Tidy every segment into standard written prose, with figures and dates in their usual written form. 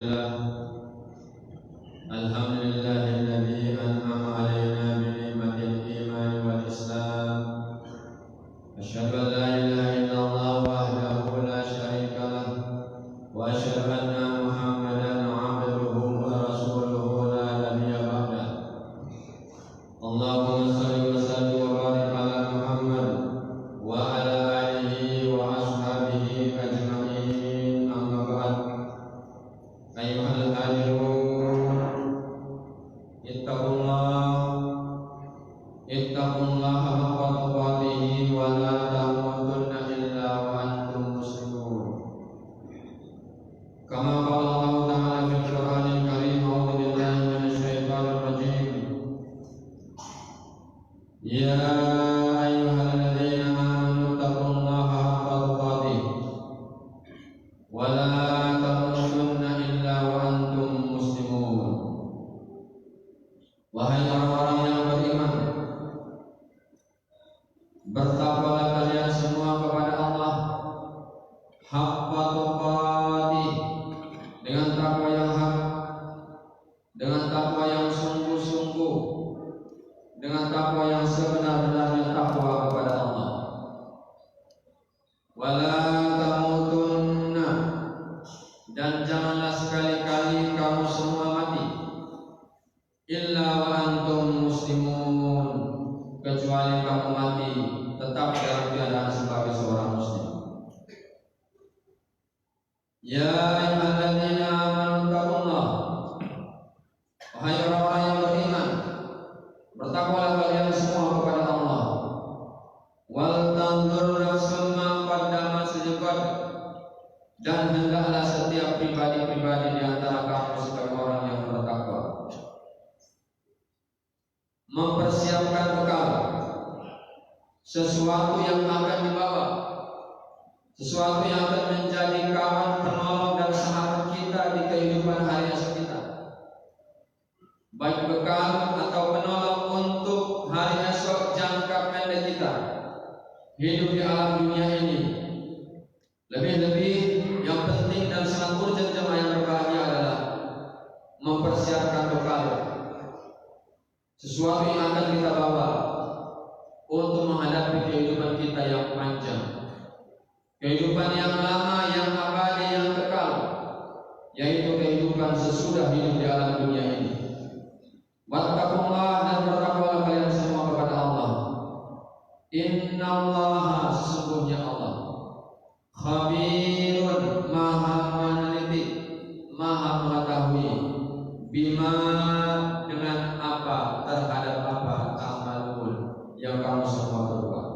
Alhamdulillahilladzi an'ama 'alaina bi ni'matil iman wal islam. Asyhadu an la ilaha illallah wahdahu la syarika lah wa asyhadu anna Muhammadan 'abduhu wa rasuluhu la nabiyya ba'dah. Allahumma shalli wa sallim wa barik ala Muhammad wa ala alihi wa ashabihi ajma'in. Amma ba'd. Ayyuhal hadirun, ittaqullaha haqqa tuqatih wa la tamutunna illa wa antum muslimun. Kama qala Allah Ta'ala fil Qur'anil Karim, a'udzu billahi minasy syaithanir rajim. Ya ayyuhalladzina amanu ittaqullaha haqqa tuqatih wa la tamutunna illa wa antum muslimun. Wahai orang-orang yang beriman, bertakwalah kalian semua kepada Allah haqqa tuqatih, dengan takwa yang hak, dengan takwa yang sungguh-sungguh, dengan takwa yang sebenar-benarnya takwa kepada Allah. Wala tamutunna, dan janganlah sekali-kali kamu semua mati, illa wa antum muslimun, kecuali kamu mati tetap dalam keadaan sebagai seorang muslim. Ya ayyuhalladzina amanu taqullah, wahai orang-orang yang beriman, bertakwalah kalian semua kepada Allah. Wal tanzur nafsum ma qaddamat lighad, dan hendaklah setiap pribadi-pribadi di antara kamu sebagai orang yang bertakwa mempersiapkan bekal, sesuatu yang akan dibawa, sesuatu yang akan menjadi kawan penolong dan sahabat kita di kehidupan hari esok kita, baik bekal atau penolong untuk hari esok jangka pendek kita hidup di alam dunia ini. Lebih-lebih yang penting dan sangat urgent jemaah yang berbahagia adalah mempersiapkan bekal, sesuatu yang akan kita bawa untuk menghadapi kehidupan kita yang panjang, kehidupan yang lama, yang abadi, yang kekal, yaitu kehidupan sesudah hidup di alam dunia ini. Wattaqullah, dan bertakwalah kalian semua kepada Allah. Innallaha, sesungguhnya Allah, khabirun, maha meneliti, maha mengetahui, bima, dengan apa, terhadap apa, amalun, yang kamu semua berbuat.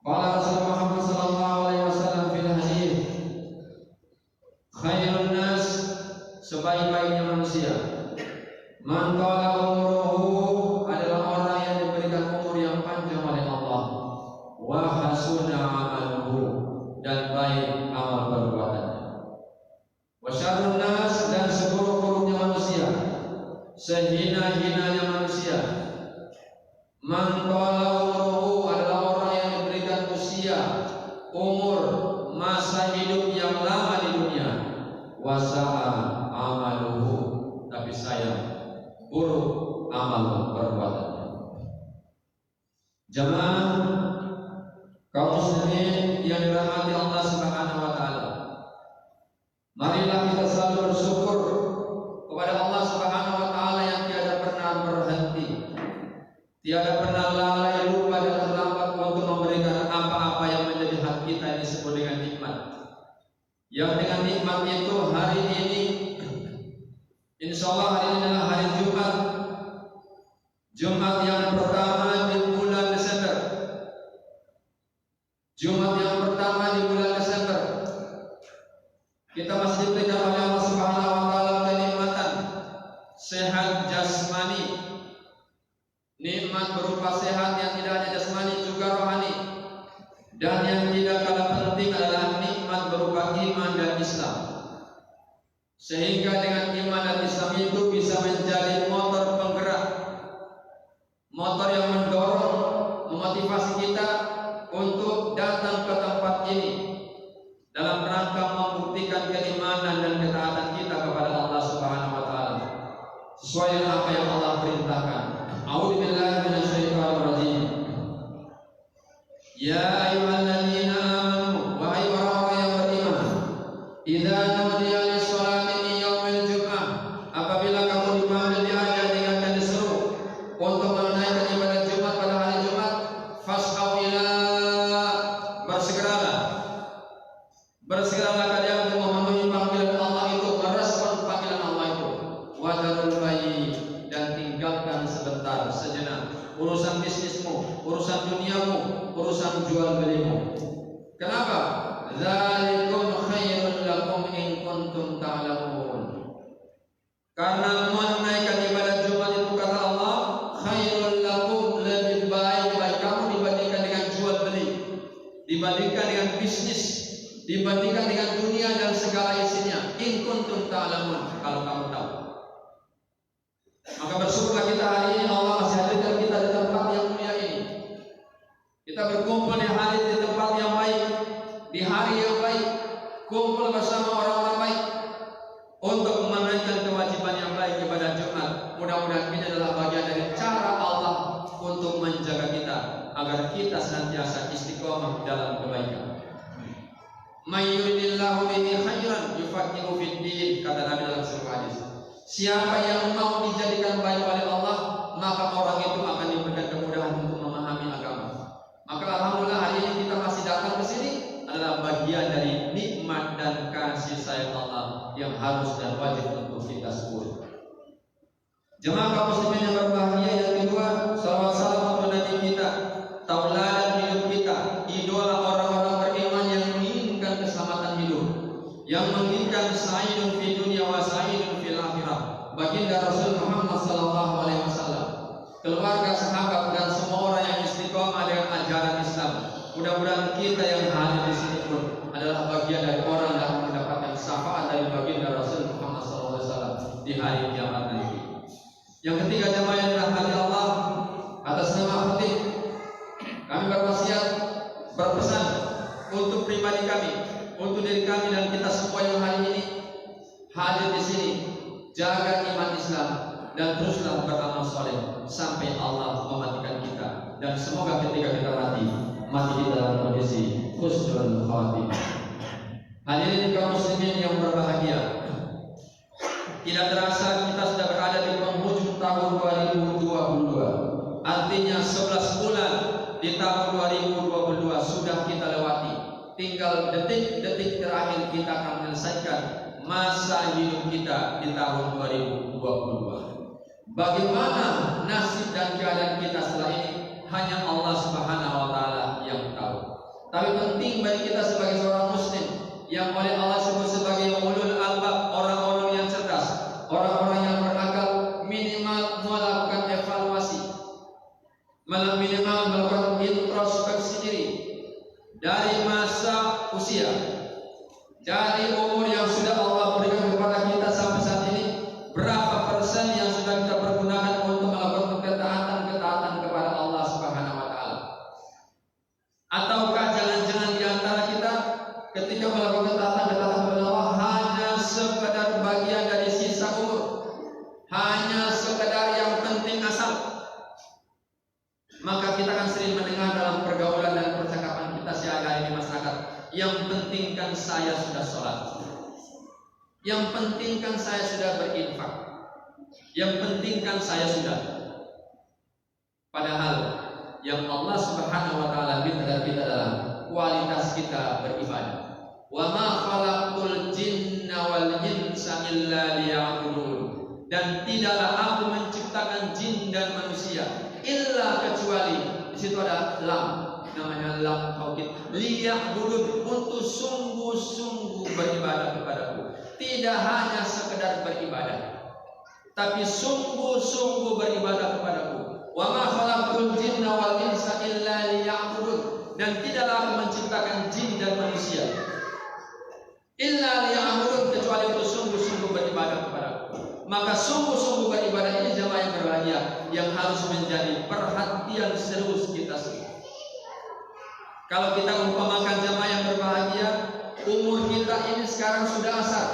Qala Rasulullah Muhammad sallallahu alaihi wasallam fil hadis, khairun nas, sebaik-baiknya manusia, man qala umruhu, adalah orang yang diberikan umur yang panjang oleh Allah, wa hasuna amaluhu, dan baik amal perbuatannya. Wa syarrun nas, dan seburuk-buruknya manusia, sehina-hinanya manusia, man qala umruhu, adalah orang yang diberikan usia, umur, masa hidup yang lama di dunia, wa sa'a amaluhu, tapi sayang, buruk amal perbuatannya. Jemaah kaum muslimin yang dirahmati Allah Subhanahu wa taala, marilah kita selalu bersyukur kepada Allah Subhanahu wa taala yang tiada pernah berhenti, tiada pernah lalai, lupa dan terlambat untuk memberikan apa-apa yang menjadi hak kita yang disebut dengan nikmat. Yang dengan nikmat itu hari ini, insyaallah hari ini adalah hari Jumat, Jumat yang pertama di bulan Desember, Jumat yang pertama di bulan Desember. Kita masih diberikan oleh Allah Subhanahu wa taala kenikmatan sehat jasmani, nikmat berupa sehat yang tidak hanya jasmani juga rohani, dan yang tidak kalah penting adalah nikmat berupa iman dan Islam. Sehingga dengan iman dan Islam itu bisa menjadi motor penggerak, motor yang mendorong, memotivasi kita untuk datang ke tempat ini dalam rangka membuktikan keimanan dan ketaatan kita sesuai dengan apa yang Allah perintahkan. A'udzubillahi minasyaitonir rajim. Ya ayyuhalladzina amanu, wahai orang-orang yang beriman, idza nudiya lis-sholati min yaumil jum'ah, apabila kamu dipanggil diajak diingatkan diseru untuk menunaikan ibadah Jumat pada hari Jumat, fas'au ila, bersegeralah kalian untuk memenuhi panggilan Allah itu, merespon panggilan Allah itu. Wadarul bayi, dan tinggalkan sebentar, sejenak urusan bisnismu, urusan duniamu, urusan jual belimu. Kenapa? Dzalikum khairul lakum in kuntum ta'lamun. Karena menunaikan ibadah Jumat itu kata Allah, khairul lakum, lebih baik bagi kamu dibandingkan dengan jual beli, dibandingkan dengan bisnis, dibandingkan dengan dunia dan segala isinya. In kuntum ta'lamun, kalau kamu tahu. Maka bersyukurlah kita hari ini Allah masih hadirkan kita di tempat yang mulia ini. Kita berkumpul di hari di tempat yang baik, di hari yang baik, kumpul bersama orang-orang baik untuk menunaikan kewajiban yang baik ibadah Jumat. Mudah-mudahan ini adalah bagian dari cara Allah untuk menjaga kita agar kita senantiasa istiqomah dalam kebaikan. May yuridillahu bihi khairan yufaqihu fid din, kata Nabi dalam sebuah hadis. Siapa yang mau dijadikan baik oleh Allah, maka orang itu akan diberikan kemudahan untuk memahami agama. Maka alhamdulillah hari ini kita masih datang ke sini adalah bagian dari nikmat dan kasih sayang Allah yang harus dan wajib untuk kita syukuri. Jemaah kaum muslimin yang berbahagia, yang kedua, salawat salam untuk Nabi kita, tauladan hidup kita, idola orang-orang beriman yang menginginkan keselamatan hidup, yang menginginkan sa'idun fi dunya wa sa'idun fil akhirah. Baginda Rasul Muhammad sallallahu alaihi wasallam, keluarga, sahabat dan semua orang yang istiqomah dengan ajaran Islam. Mudah-mudahan kita yang hadir di sini pun adalah bagian dari orang yang mendapatkan syafaat dari baginda Rasul Muhammad sallallahu alaihi wasallam di hari kiamat nanti. Yang ketiga, jemaah yang dirahmati Allah, atas nama khatib kami berwasiat, berpesan untuk pribadi kami, untuk diri kami dan kita semua yang hari ini hadir di sini. Jaga iman Islam dan teruslah beramal soleh sampai Allah mematikan kita, dan semoga ketika kita mati kita dalam kondisi husnul khatimah. Hadirin kaum muslimin yang berbahagia, tidak terasa kita sudah berada di penghujung tahun 2022. Artinya 11 bulan di tahun 2022 sudah kita lewati. Tinggal detik-detik terakhir kita akan menyelesaikan masa hidup kita di tahun 2022. Bagaimana nasib dan keadaan kita setelah ini hanya Allah Subhanahu wa taala yang tahu. Tapi penting bagi kita sebagai seorang muslim yang oleh Allah sebut sebagai ulul albab, orang-orang yang cerdas, orang-orang yang berakal, minimal melakukan evaluasi, minimal melakukan introspeksi diri dari masa usia, dari umur yang sudah Allah berikan kepada kita sampai saat ini, berapa persen yang sudah kita pergunakan untuk melakukan ketaatan kepada Allah Subhanahu wa taala? Ataukah jangan-jangan di antara kita ketika melakukan ketaatan kepada Allah hanya sekedar bagian dari sisa umur, hanya sekedar yang penting asal? Maka kita akan sering mendengar dalam pergaulan dan percakapan kita sehari-hari di masyarakat, yang penting kan saya sudah sholat, yang penting kan saya sudah berinfak, yang penting kan saya sudah. Padahal yang Allah Subhanahu wa taala minta dari kita adalah kualitas kita beribadah. Wa ma khalaqul jinna wal insa illa liya'budun. Dan tidaklah aku menciptakan jin dan manusia illa kecuali, di situ ada lam, namanya lam taukid, liya'budun, untuk sungguh-sungguh beribadah kepadaku. Tidak hanya sekedar beribadah, tapi sungguh-sungguh beribadah kepadaku. Wa ma khalaqul jinna wal insa illa liya'budun. Dan tidaklah aku menciptakan jin dan manusia illa liya'budun, kecuali untuk sungguh-sungguh beribadah kepadaku. Maka sungguh-sungguh beribadah ini jemaah yang berbahagia, yang harus menjadi perhatian serius kita semua. Kalau kita umpamakan jemaah yang berbahagia, umur kita ini sekarang sudah asar.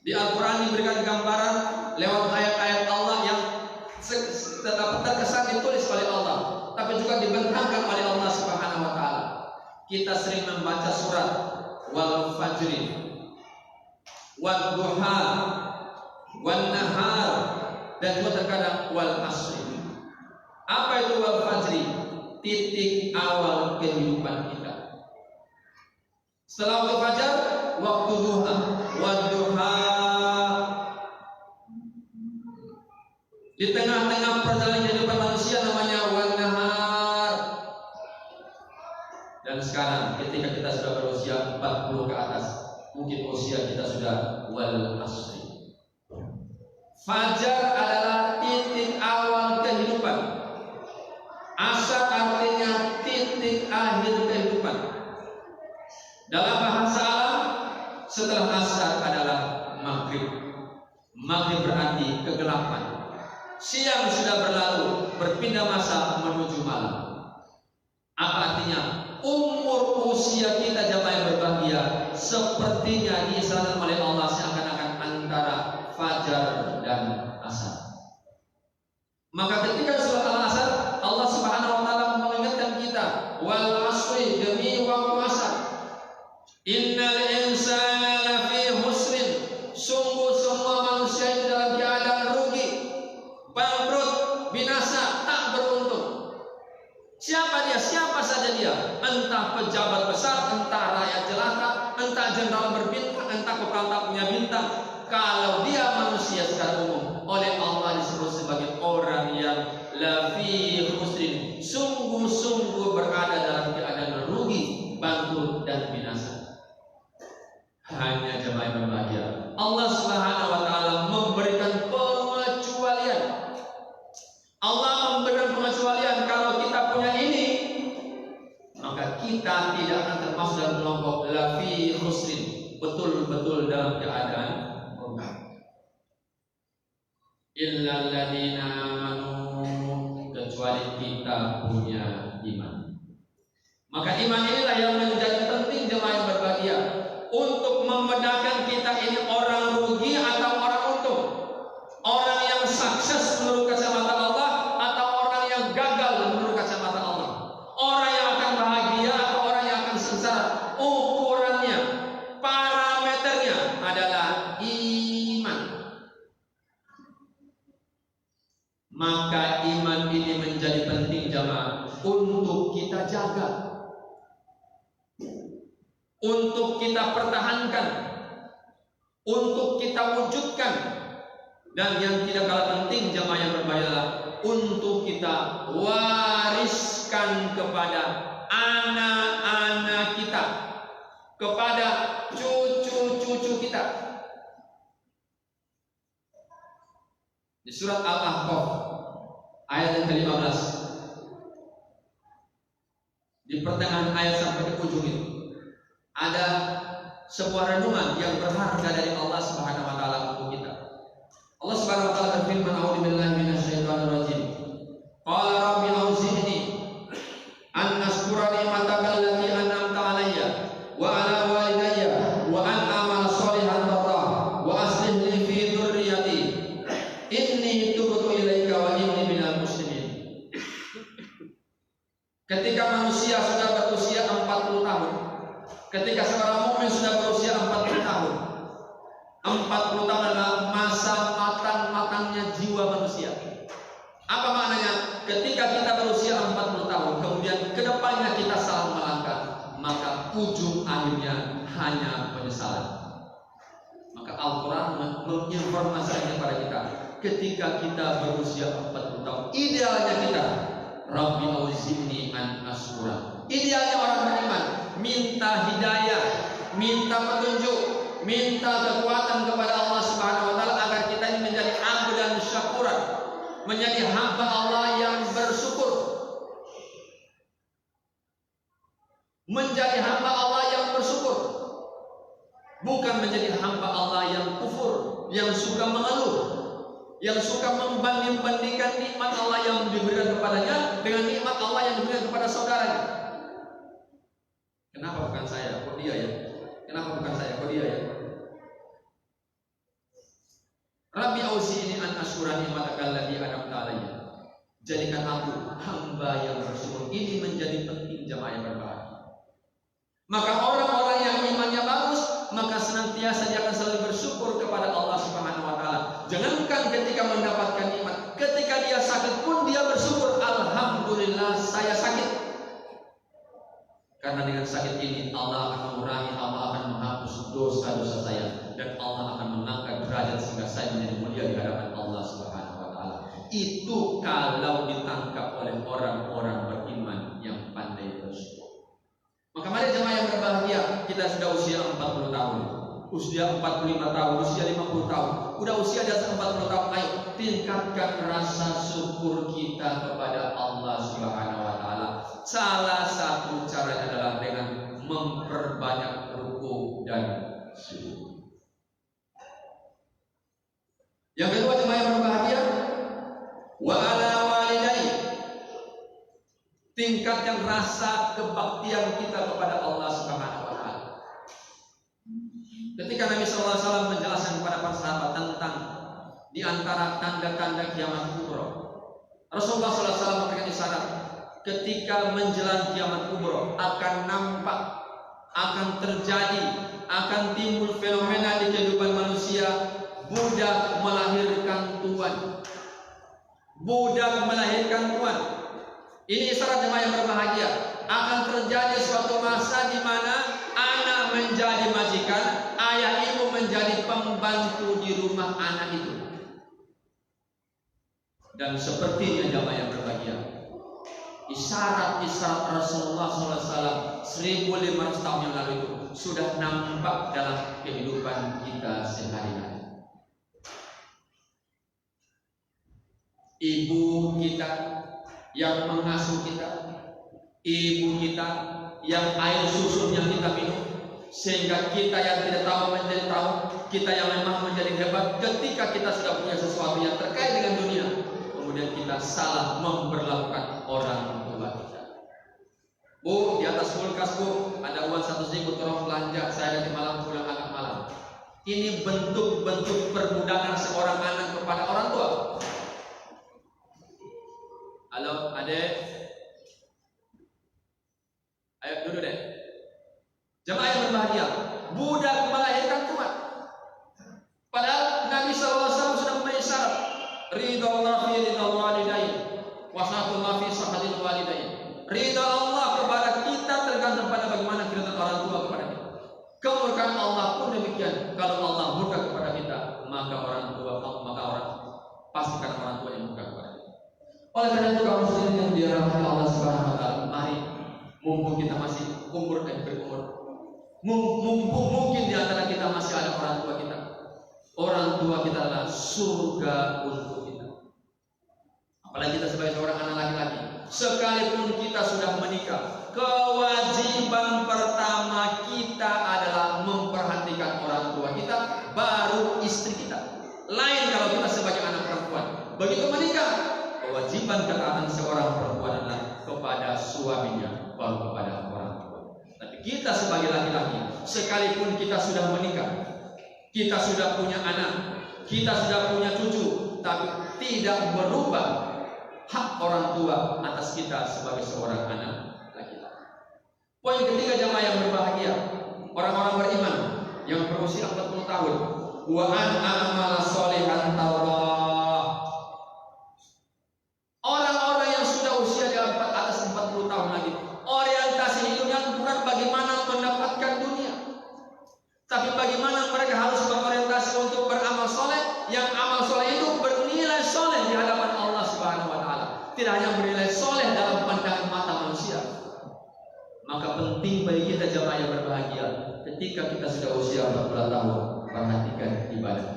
Di Al-Quran diberikan gambaran lewat ayat-ayat Allah yang terkesan ditulis oleh Allah, tapi juga dibentangkan oleh Allah Subhanahu wa taala. Kita sering membaca surat wal fajri, wal duha, wal nahar, dan juga terkadang wal asri. Apa itu wal fajri? Titik awal kehidupan kita. Setelah waktu fajar, waktu duha, wal duha. Di tengah-tengah perjalanan kehidupan manusia namanya wal nahar. Dan sekarang ketika kita sudah berusia 40 ke atas, mungkin usia kita sudah wal asri. Fajar adalah titik awal kehidupan. Asar artinya titik akhir kehidupan. Dalam bahasa Arab, setelah asar adalah maghrib. Maghrib berarti kegelapan. Siang sudah berlalu, berpindah masa menuju malam. Apa artinya? Umur usia kita jamaah yang berbahagia sepertinya diisyaratkan oleh Allah seakan-akan antara fajar dan asar. Maka ketika surat Al-Asr, Allah Subhanahu wa taala mengingatkan kita, wal asri, demi waktu asar. Innal insana lafi husrin, sungguh semua manusia itu dalam keadaan rugi, bangkrut, binasa, tak beruntung. Siapa dia? Siapa saja dia? Entah pejabat besar, entah rakyat jelata, entah jenderal berbintang, entah kepala tak punya bintang. Kalau dia manusia secara umum, oleh Allah disebut sebagai orang yang lafi husrin, sungguh-sungguh berada dalam keadaan rugi, bangkrut dan binasa. Hanya jemaah yang berbahagia, Allah Subhanahu wa taala memberikan pengecualian. Allah memberikan pengecualian, kalau kita punya ini, maka kita tidak akan termasuk dalam kelompok lafi husrin, betul-betul dalam keadaan illal ladzina amanu, kecuali kita punya iman. Maka iman inilah yang menjadi penting jemaah yang berbahagia untuk membedakan kita ini orang rugi atau orang untung, orang yang sukses menurut kacamata Allah atau orang yang gagal menurut kacamata Allah, orang yang akan bahagia atau orang yang akan sengsara. Ukurannya, parameternya adalah iman. Maka iman ini menjadi penting jamaah untuk kita jaga, untuk kita pertahankan, untuk kita wujudkan, dan yang tidak kalah penting jamaah yang berbahagia, untuk kita wariskan kepada anak-anak kita, kepada cucu-cucu kita. Di surat Al-Ahqaf ayat yang ke-15, di pertengahan ayat sampai ke ujung itu ada sebuah renungan yang berharga dari Allah Subhanahu wa taala untuk kita. Allah Subhanahu wa taala berfirman, "A'udzu billahi minasyaitonir rajim. Qala rabbi auzi'ni an ashkura ni'mataka allati an'amta 'alayya wa 'ala walidayya wa an a'mala shalihan tardah wa aslih li fi dzurriyyati inni tubtu ilaika wa inni minal muslimin." Ketika manusia sudah berusia 40 tahun, ketika seorang mukmin sudah berusia 40 tahun, 40 tahun adalah masa matang-matangnya jiwa manusia. Apa maknanya? Ketika kita berusia 40 tahun, kemudian kedepannya kita salah melangkah, maka ujung akhirnya hanya penyesalan. Maka Al-Quran menginformasikan kepada kita, ketika kita berusia 40 tahun, idealnya kita Rabbi auzi'ni an ashkura. Idealnya orang beriman minta hidayah, minta petunjuk, minta kekuatan kepada Allah Subhanahu wa taala agar kita ini menjadi abdan syakuran, menjadi hamba Allah yang bersyukur, menjadi hamba Allah yang bersyukur, bukan menjadi hamba Allah yang kufur, yang suka mengeluh, yang suka membanding-bandingkan nikmat Allah yang diberikan kepadanya dengan nikmat Allah yang diberikan kepada saudaranya. Kenapa bukan saya? Kok dia ya? Kenapa bukan saya? Kok dia ya? Rabbi auzi'ni an asyura ni'mataka allati an'amta alayya. Jadikan aku hamba yang bersyukur. Ini menjadi penting jemaah yang berbahagia. Maka orang-orang yang imannya bagus, maka senantiasa dia akan selalu bersyukur kepada Allah Subhanahu wa taala. Jangankan ketika mendapatkan nikmat, ketika dia sakit pun dia bersyukur, alhamdulillah saya sakit. Karena dengan sakit ini Allah akan mengurangi, Allah akan menghapus dosa-dosa saya, dan Allah akan mengangkat derajat sehingga saya menjadi mulia di hadapan Allah Subhanahu wa taala. Itu kalau ditangkap oleh orang-orang beriman yang pandai bersyukur. Maka mari jemaah yang berbahagia, kita sudah usia 40 tahun, usia 45 tahun, usia 50 tahun, udah usia di atas 40 tahun. Ayo tingkatkan rasa syukur kita kepada Allah Subhanahu wa taala. Salah satu caranya adalah dengan memperbanyak ruku dan sujud. Yang kedua jemaah yang berbahagia, wa ala walidayya, tingkatkan rasa kebaktian kita kepada Allah Subhanahu wa taala. Ketika Nabi sallallahu alaihi wasallam menjelaskan kepada para sahabat tentang di antara tanda-tanda kiamat kubra, Rasulullah sallallahu alaihi wasallam memberikan isyarat ketika menjelang kiamat kubra akan nampak, akan terjadi, akan timbul fenomena di kehidupan manusia, budak melahirkan tuan. Budak melahirkan tuan. Ini isyarat jemaah yang berbahagia. Akan terjadi suatu masa di mana anak menjadi majikan, ayah ibu menjadi pembantu di rumah anak itu. Dan sepertinya jemaah yang berbahagia, isyarat-isyarat Rasulullah SAW 1500 tahun yang lalu itu sudah nampak dalam kehidupan kita sehari-hari. Ibu kita yang mengasuh kita, ibu kita yang air susunya kita minum, sehingga kita yang tidak tahu menjadi tahu, kita yang memang menjadi hebat ketika kita sudah punya sesuatu yang terkait dengan dunia, kemudian kita salah memperlakukan orang tua kita. Bu, di atas kulkas bu, ada uang 100.000, tolong belanja, saya nanti malam pulang agak malam. Ini bentuk-bentuk perbudakan seorang anak kepada orang tua. Halo, adek. Ayo duduk deh. Jemaah yang berbahagia, budak melahirkan tuan. Padahal Nabi SAW sudah memberi syarat, ridha Allah fi ridha walidayya, wa sakhatullah fi sakhatil walidayya. Ridha Allah kepada kita tergantung pada bagaimana keridhaan orang tua kepada kita. Kemurkaan Allah pun demikian. Kalau Allah murka kepada kita, maka orang pastikan orang tua yang murka kepada kita. Oleh karena itu kaum muslimin yang dirahmati Allah Subhanahu wa taala, mari mumpung kita masih umur dan berumur, mumpung mungkin di antara kita masih ada orang tua kita. Orang tua kita adalah surga untuk kita. Apalagi kita sebagai seorang anak laki-laki, sekalipun kita sudah menikah, kewajiban pertama kita adalah memperhatikan orang tua kita, baru istri kita. Lain kalau kita sebagai anak perempuan. Begitu menikah, kewajiban ketaatan seorang perempuan adalah kepada suaminya, baru kepada orang tua. Tapi kita sebagai laki-laki, sekalipun kita sudah menikah, kita sudah punya anak, kita sudah punya cucu, tapi tidak berubah hak orang tua atas kita sebagai seorang anak laki-laki. Poin ketiga jemaah yang berbahagia, orang-orang beriman yang berusia 40 tahun, wa an a'mala sholihan tarah. Orang-orang yang sudah usia di atas 40 tahun lagi, orientasi hidupnya bukan bagaimana mendapatkan dunia, tapi bagaimana mereka harus berorientasi untuk beramal soleh, yang amal soleh itu bernilai soleh di hadapan Allah Subhanahu wa taala. Tidak hanya bernilai soleh dalam pandangan mata manusia. Maka penting bagi kita jemaah yang berbahagia, ketika kita sudah usia 40 tahun, perhatikan ibadah.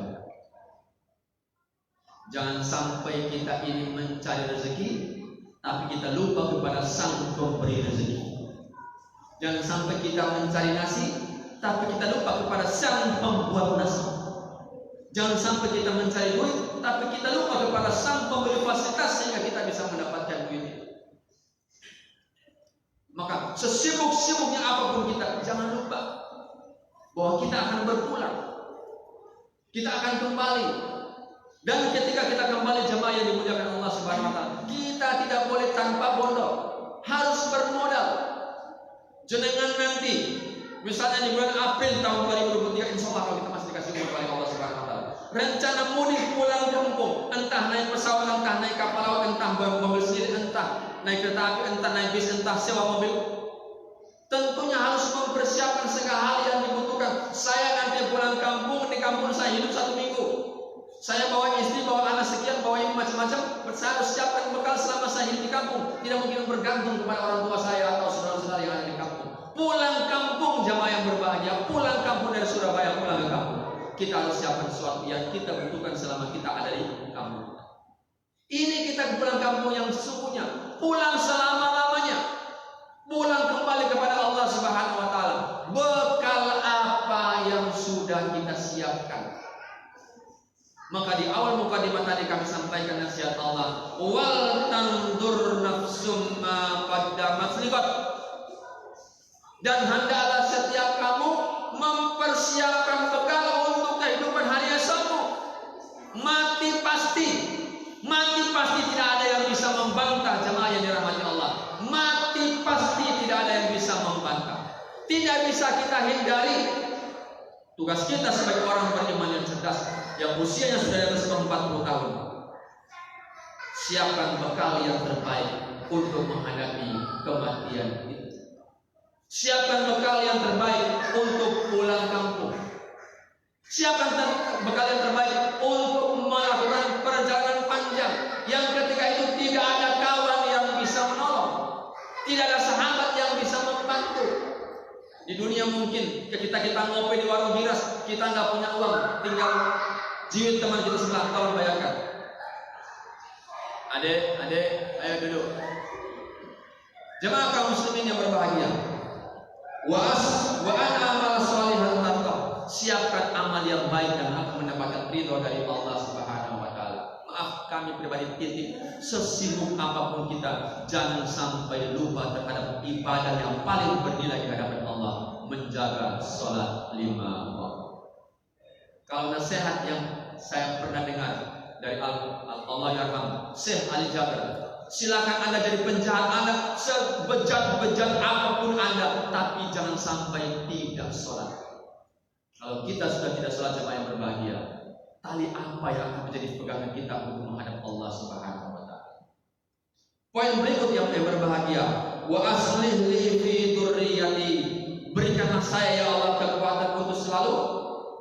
Jangan sampai kita ini mencari rezeki, tapi kita lupa kepada Sang Pemberi rezeki. Jangan sampai kita mencari nasi, tapi kita lupa kepada Sang Pembuat nasi. Jangan sampai kita mencari duit, tapi kita lupa kepada Sang Pemberi fasilitas sehingga kita bisa mendapatkan duit. Maka sesibuk-sibuknya apapun kita, jangan lupa bahwa kita akan berpulang, kita akan kembali. Dan ketika kita kembali jemaah yang dimuliakan Allah Subhanahu wa taala, kita tidak boleh tanpa modal, harus bermodal. Jenengan nanti misalnya di bulan April tahun 2023, insya Allah kalau kita masih dikasih umur oleh Allah Subhanahu wa taala, rencana mudik pulang kampung, entah naik pesawat, entah naik kapal laut, entah mobil sendiri, entah naik kereta api, entah naik bis, entah sewa mobil, tentunya harus mempersiapkan segala hal yang dibutuhkan. Saya nanti pulang kampung, di kampung saya hidup 1 minggu, saya bawa istri, bawa anak sekian, bawa ini macam-macam, saya harus siapkan bekal selama saya hidup di kampung. Tidak mungkin bergantung kepada orang tua saya atau saudara-saudara yang ada di kampung. Pulang kampung jamaah yang berbahagia, pulang kampung dari Surabaya pulang ke kampung, kita harus siapkan sesuatu yang kita butuhkan selama kita ada di kampung. Ini kita pulang kampung yang sesungguhnya, pulang selama-lamanya, pulang kembali kepada Allah Subhanahu wa taala. Bekal apa yang sudah kita siapkan? Maka di awal mukadimah tadi kami sampaikan nasihat Allah, wal tandur nafsum ma qaddamat liqat. Dan hendaklah setiap kamu mempersiapkan bekal untuk kehidupan hari esokmu. Mati pasti tidak ada yang bisa membantah jemaah yang dirahmati Allah. Mati pasti tidak ada yang bisa membantah. Tidak bisa kita hindari. Tugas kita sebagai orang beriman yang cerdas, yang usianya sudah di atas 40 tahun, siapkan bekal yang terbaik untuk menghadapi kematian itu. Siapkan bekal yang terbaik untuk pulang kampung. Siapkan bekal yang terbaik untuk melakukan perjalanan panjang yang ketika itu tidak ada kawan yang bisa menolong, tidak ada sahabat yang bisa membantu. Di dunia mungkin kita ngopi di warung miras, kita nggak punya uang, tinggal jiwit teman kita sebelah. Tolong bayarkan. Adek, ayo duduk. Jemaah kaum muslimin yang berbahagia. Wa amal sholihan tarqa. Siapkan amal yang baik dan akan mendapatkan ridho dari Allah Subhanahu wa taala. Maaf, kami pribadi titip, sesibuk apapun kita, jangan sampai lupa terhadap ibadah yang paling bernilai di hadapan Allah, menjaga sholat 5 waktu. Kalau nasihat yang saya pernah dengar dari Allah yarham Syekh Ali Jabir, silakan Anda jadi penjahat, Anda sebejat-bejat apapun Anda, tapi jangan sampai tidak sholat. Kalau kita sudah tidak sholat jemaah yang berbahagia, tali apa yang akan menjadi pegangan kita untuk menghadap Allah Subhanahu wa taala? Poin berikut yang berbahagia, wa aslih li fi dzurriyyati. Berikanlah saya ya Allah kekuatan untuk selalu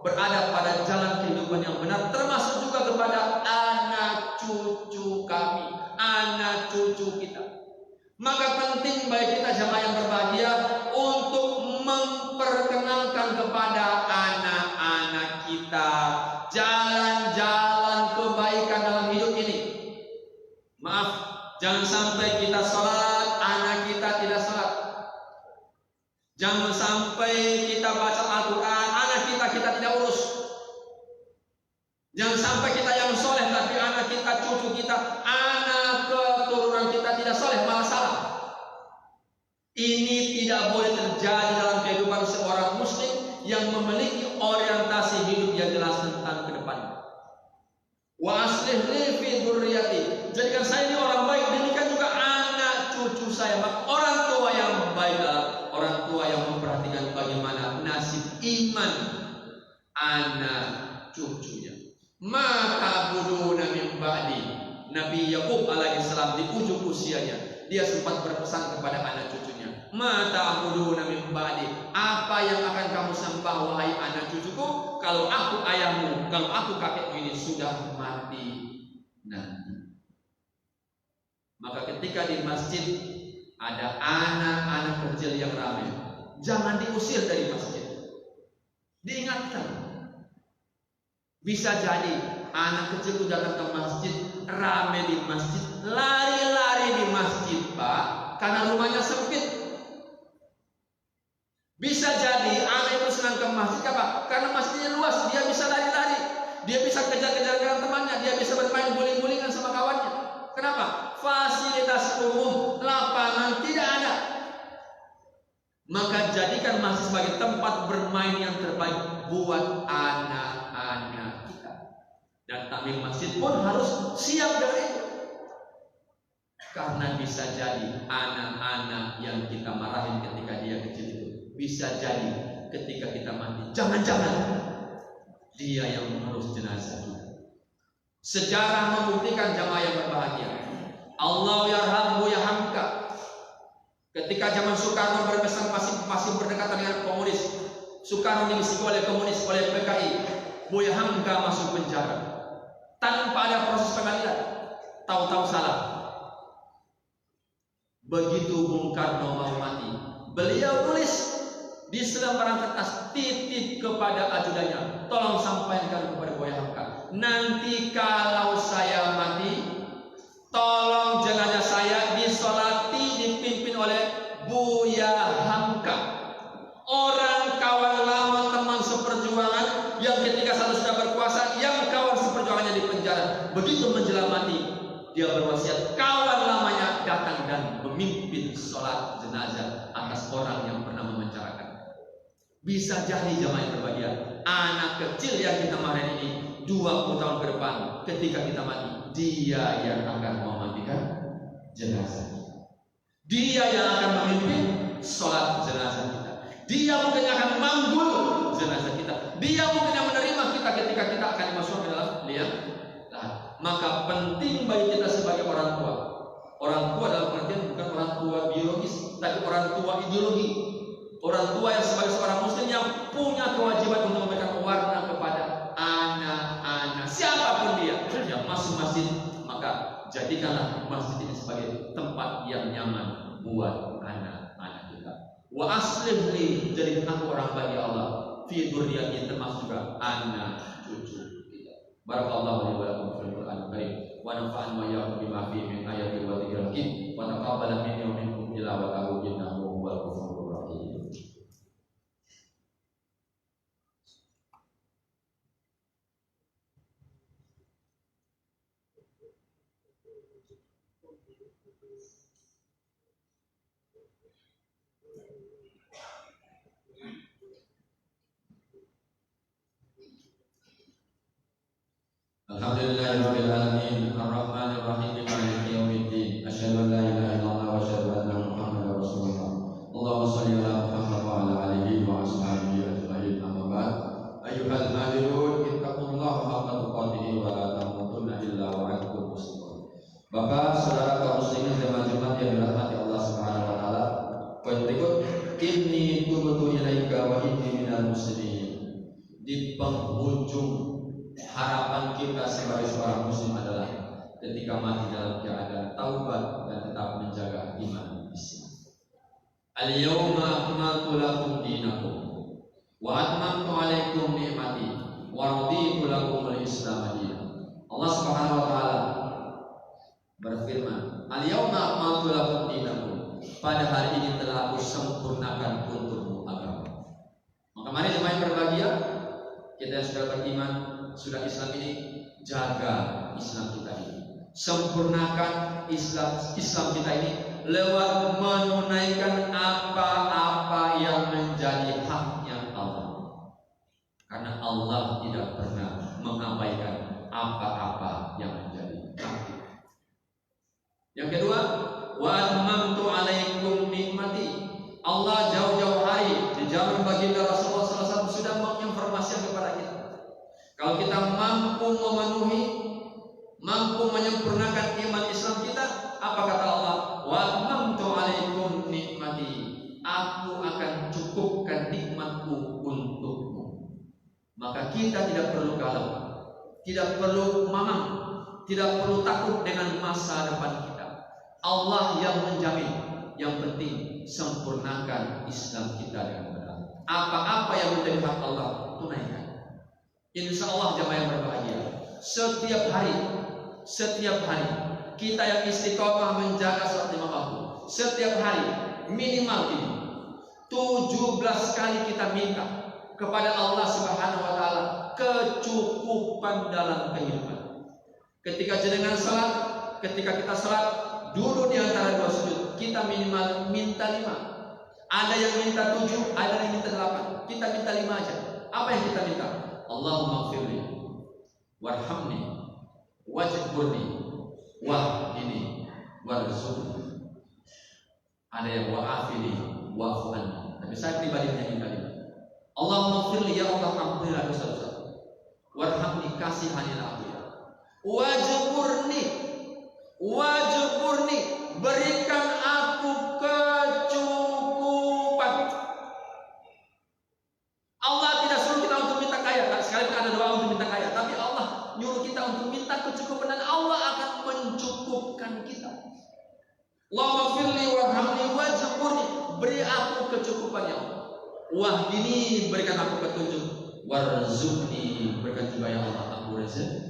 berada pada jalan kehidupan yang benar, termasuk juga kepada anak cucu kami, anak cucu kita. Maka penting bagi kita jemaah yang berbahagia untuk memperkenalkan kepada anak-anak kita jalan-jalan kebaikan dalam hidup ini. Maaf, jangan sampai kita sholat, anak kita tidak sholat. Jangan sampai kita baca Al-Quran, anak kita tidak urus. Jangan sampai kita yang soleh, tapi anak kita, cucu kita, anak keturunan kita tidak soleh, malah salah. Ini tidak boleh terjadi dalam kehidupan seorang muslim yang memiliki orientasi hidup yang jelas tentang ke depan. Wa aslih li fi dzurriyyati. Jadikan saya ini orang baik, demikian juga anak cucu saya. Maka orang tua yang baik adalah orang tua yang memperhatikan bagaimana nasib iman anak cucunya. Maka buduna min ba'di. Nabi Yakub alaihissalam di ujung usianya, dia sempat berpesan kepada anak cucunya, mata buduna min ba'di. Apa yang akan kamu sembah wahai anak cucuku, kalau aku ayahmu, kalau aku kakekmu ini sudah mati nanti. Maka ketika di masjid ada anak-anak kecil yang ramai, jangan diusir dari masjid, diingatkan. Bisa jadi anak kecil itu datang ke masjid, ramai di masjid, lari-lari di masjid, Pak, karena rumahnya sempit. Bisa jadi anak itu senang ke masjid, Pak, karena masjidnya luas, dia bisa lari-lari, dia bisa kejar-kejar dengan temannya, dia bisa bermain guling-gulingan sama kawannya. Kenapa? Fasilitas umum, lapangan tidak ada. Maka jadikan masjid sebagai tempat bermain yang terbaik buat anak-anak kita. Dan takmir masjid pun harus siap dengan itu. Karena bisa jadi anak-anak yang kita marahin ketika dia kecil itu, bisa jadi ketika kita mati, jangan-jangan dia yang mengurus jenazah kita. Sejarah membuktikan jamaah yang berbahagia. Allah yarhamhu yarhamka. Ketika zaman Soekarno berpesan masih berdekatan dengan komunis, Soekarno dimisi oleh komunis, oleh PKI, Buya Hamka masuk penjara tanpa ada proses pengadilan. Tahu-tahu salah. Begitu Bung Karno mau mati, beliau tulis di selembaran kertas, titip kepada ajudannya, tolong sampaikan kepada Buya Hamka, nanti kalau saya mati, tolong jenazah saya disolati, dipimpin oleh Buya Hamka, orang kawan lama, teman seperjuangan yang ketika satu sudah berkuasa, yang kawan seperjuangannya di penjara. Begitu menjelang mati, dia berwasiat kawan lamanya datang dan memimpin sholat jenazah atas orang yang pernah memenjarakan. Bisa jadi jamaah yang berbahagia, anak kecil yang kita marahin ini 20 tahun ke depan ketika kita mati, dia yang akan memandikan jenazah, dia yang akan memimpin sholat jenazah kita, dia mungkin akan memanggul jenazah kita, dia mungkin yang menerima kita ketika kita akan masuk ke dalam liang. Maka penting bagi kita sebagai orang tua. Orang tua dalam pengertian bukan orang tua biologis, tapi orang tua ideologi. Orang tua yang sebagai seorang muslim yang punya kewajiban untuk memberikan warna kepada anak-anak siapapun dia yang masuk masjid, maka jadikanlah masjid ini sebagai tempat yang nyaman buat anak-anak kita. Wa aslih li, jadikan aku orang bagi Allah fi dzurriyyati, termasuk juga anak cucu kita. Barakallahu li wa lakum fil Qur'anil Karim wa nafa'an wa iyyakum bima fihi min ayatin wa dzikril hakim wa taqabbal minni wa minkum tilawatahu innahu huwal ghafurur rahim. Alhamdulillahirabbil alamin arrahmanir rahim maliki yaumiddin asyhadu an la ilaha illallah wa asyhadu anna muhammadar rasulullah. Allahumma shalli ala Muhammad wa ala alihi wa ashabihi ajma'in. Amma ba'd. Ayyuhal hadirun, ittaqullaha haqqa tuqatih wa la tamutunna illa wa antum muslimun. Bapak, saudara kaum muslimin jemaah-jemaah yang dirahmati Allah Subhanahu wa taala, poin berikut, inni tubtu ilaika wa inni minal muslimin. Di penghujung harapan kita sebagai seorang muslim adalah ketika mati dalam keadaan taubat dan tetap menjaga iman Islam. Al-yawma akmaltu lakum dinakum wa atmamtu alaikum ni'mati wa raditu lakum al-Islam dinan. Allah Subhanahu wa taala berfirman, Al-yawma akmaltu lakum dinakum, pada hari ini telah aku sempurnakan untukmu agama. Maka mari jemaah yang berbahagia, kita yang sudah beriman, sudah Islam ini, jaga Islam kita ini, sempurnakan Islam kita ini lewat menunaikan apa-apa yang menjadi haknya Allah, karena Allah tidak pernah mengabaikan apa-apa yang menjadi hak. Yang kedua, wa atmamtu alaikum nikmati. Allah jauh-jauh hari di zaman baginda Rasulullah SAW sudah menginformasikan kepada kita, kalau kita mampu memenuhi, mampu menyempurnakan iman Islam kita, apa kata Allah? Wa atmamtu alaikum nikmati, aku akan cukupkan nikmatku untukmu. Maka kita tidak perlu galau, tidak perlu mamang, tidak perlu takut dengan masa depan kita. Allah yang menjamin. Yang penting sempurnakan Islam kita dengan benar. Apa-apa yang menjadi hak Allah, tunaikan. Insya Allah jamaah yang berbahagia, setiap hari kita yang istiqomah menjaga salat lima waktu, setiap hari minimal ini 17 kali kita minta kepada Allah Subhanahu wa taala kecukupan dalam kehidupan. Ketika jenengan salat, ketika kita salat, duduk di antara dua sujud, kita minimal minta 5. Ada yang minta 7, ada yang minta 8. Kita minta 5 aja. Apa yang kita minta? Allahumma gfirli warhamni wajburni wahdini warzuqni. Ada yang wa'afini wa'fu anni. Tapi saya pribadi hanya kalimat Allahumma firli, ya Allah ampunilah dosa-dosa, warhamni, kasihanilah aku ya, wajburni, berikan aku kecukupan. Allah tidak suruh kita untuk minta kaya, sekali ada doa untuk minta kaya, tapi Allah nyuruh kita untuk minta kecukupan dan Allah akan mencukupkan kita. Allahumma firli warhamni wajburni, beri aku kecukupan ya Allah. Wahdini, berikan aku petunjuk. Warzuqni, berikan juga ya Allah aku rezeki.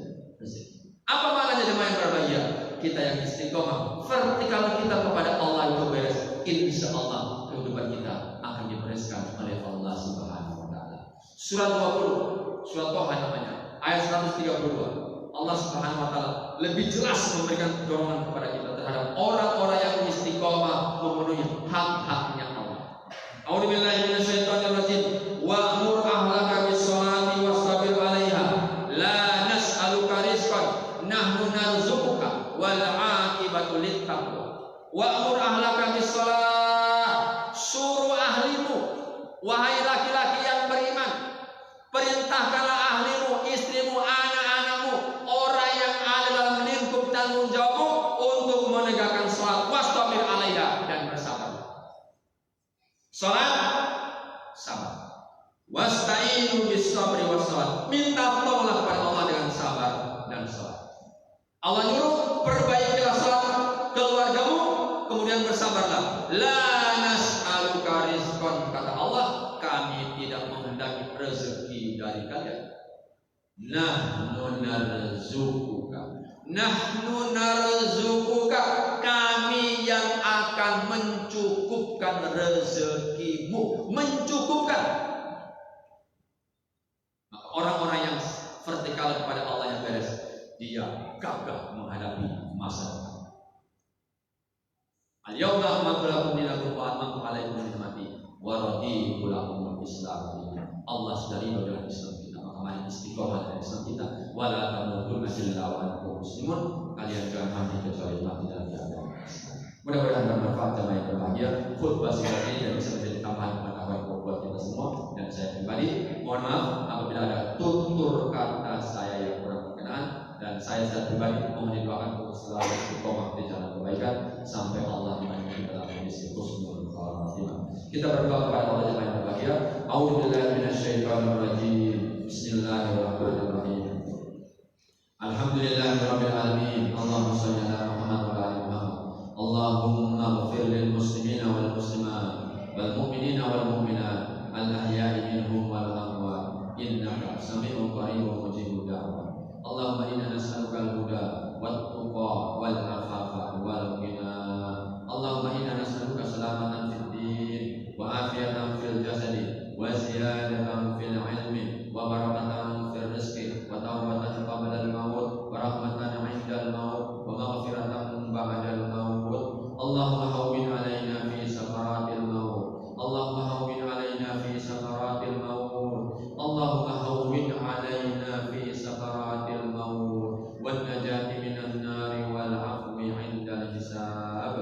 Apa maknanya jemaah yang berbahagia? Kita yang istiqomah, vertikal kita kepada Allah itu beres, insya Allah kehidupan kita akan dibereskan oleh Allah Subhanahu wa Ta'ala. Surat 20, surat Toha namanya, ayat 132. Allah Subhanahu wa Ta'ala lebih jelas memberikan dorongan kepada kita terhadap orang-orang yang istiqomah memenuhi hak-haknya Allah. A'udzubillahi minasyaitonirrajim. Wa'mur ahlaka bis-sholati wastabir 'alaiha. La nas'aluka rizqan, nahnu narzuquka wal 'aqibatu lit-taqwa. Wa'mur ahlaka bis-sholat. Suruh ahlimu, wahai laki-laki yang beriman, perintahkanlah ahlimu, istrimu, anak-anakmu, orang yang ada dalam lingkup tanggung jawabmu untuk menegakkan sholat. Wastabir 'alaiha, dan bersabar. Salat, sabar. Wasta'inu bis sabri was salat. Minta tolonglah kepada Allah dengan sabar dan salat. Allah nyuruh perbaikilah salat keluargamu, kemudian bersabarlah. La nas'aluka rizqan, kata Allah, kami tidak menghendaki rezeki dari kalian. Nahnu narzuquka, kami yang akan mencukupkan rezekimu. Mencukupkan. Orang-orang yang vertikal kepada Allah yang beres, dia gagah menghadapi masa depan. Al-yawma akmaltu lakum dinakum wa atmamtu alaikum ni'mati wa raditu lakumul Islam. Allah sudah ridho dengan Islam kita, maka mari istiqomah dengan Islam kita. Wala tamutunna illa wa antum muslimun. Kalian jangan mati kecuali mati dalam keadaan Islam. Mudah-mudahan bermanfaat jemaah yang berbahagia. Khutbah singkat ini dan bisa menjadi tambahan pengetahuan buat kita semua. Dan saya pribadi mohon maaf apabila ada tutur kata saya yang kurang berkenan, dan saya secara pribadi mohon didoakan untuk selalu istiqomah di jalan kebaikan sampai Allah menjadikan kita dalam kondisi husnul khatimah. Kita berdoa kepada Allah jemaah yang berbahagia. A'udzubillahi minasyaitonir rajim. Bismillahirrahmanirrahim. Alhamdulillahirabbil alamin. Allahumma shalli ala Muhammad wa ala ali Muhammad. Allahumma ighfir lil muslimina wal muslimat wal mu'minina wal mu'minat al ahya'i minhum wal amwat innaka sami'un qaribun mujibud da'wah. Allahumma inna nas'aluka al-huda wat tuqa wal afafa wal ghina. Allahumma inna nas'aluka salamatan fid din wa afiyatan fil jasadi wa ziyadatan fil ilmi wa barakatan fil rizqi wa tawbatan qabla al-maut wa rahmatan 'inda al-maut wa maghfiratan ba'da al-maut. Allahumma hawwin 'alaina fi sakaratil maut. Allahumma hawwin 'alaina fi sakaratil maut. Allahumma hawwin 'alaina fi sakaratil maut wan najati minan nari wal 'afwi 'inda al-hisab.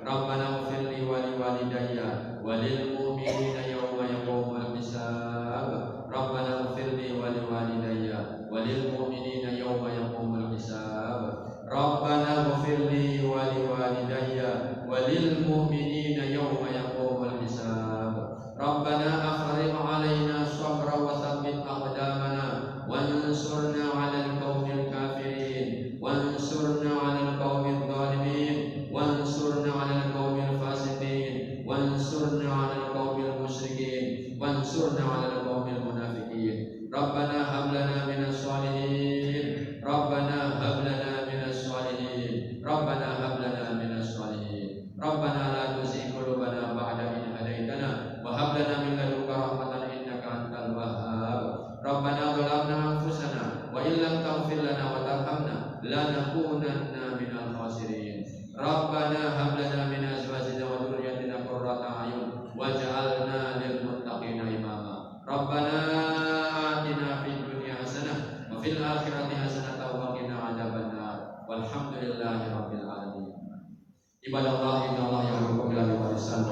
Rabbana ighfir li wa li walidayya wa lil mu'minina yawma yaqumul hisab. Rabbana ighfir li wa li walidayya wa lil mu'minina yawma yaqumul hisab. Rabbana ighfir li wa li walidayya wa lil mu'minina yawma yaqumul hisab. Rabbana afrigh 'alaina sabra wa tsabbit aqdamana wansurna 'alal qaumil kafirin wansurna 'alal qaumidh dhalimin wansurna 'alal qaumil fasiqin wansurna 'alal qaumil musyrikin wansurna 'alal qaumil munafiqin. Rabbana hab lana minas shalihin. Rabbana hab lana minas shalihin. Rabbana hab lana minas shalihin. Rabbana la tuzigh qulubana ba'da idh hadaitana wa hab lana min ladunka rahmatan innaka antal wahhab. Rabbana zalamna anfusana wa illam taghfir lana wa tarhamna lanakunanna minal khasirin. Rabbana hab lana min azwajina wa dhurriyyatina qurrata a'yun waj'alna lil muttaqina imama. Rabbana atina fid dunya hasanah wa fil akhirati hasanah Ibadah Allah, inna Allah yang berkumpul di warisan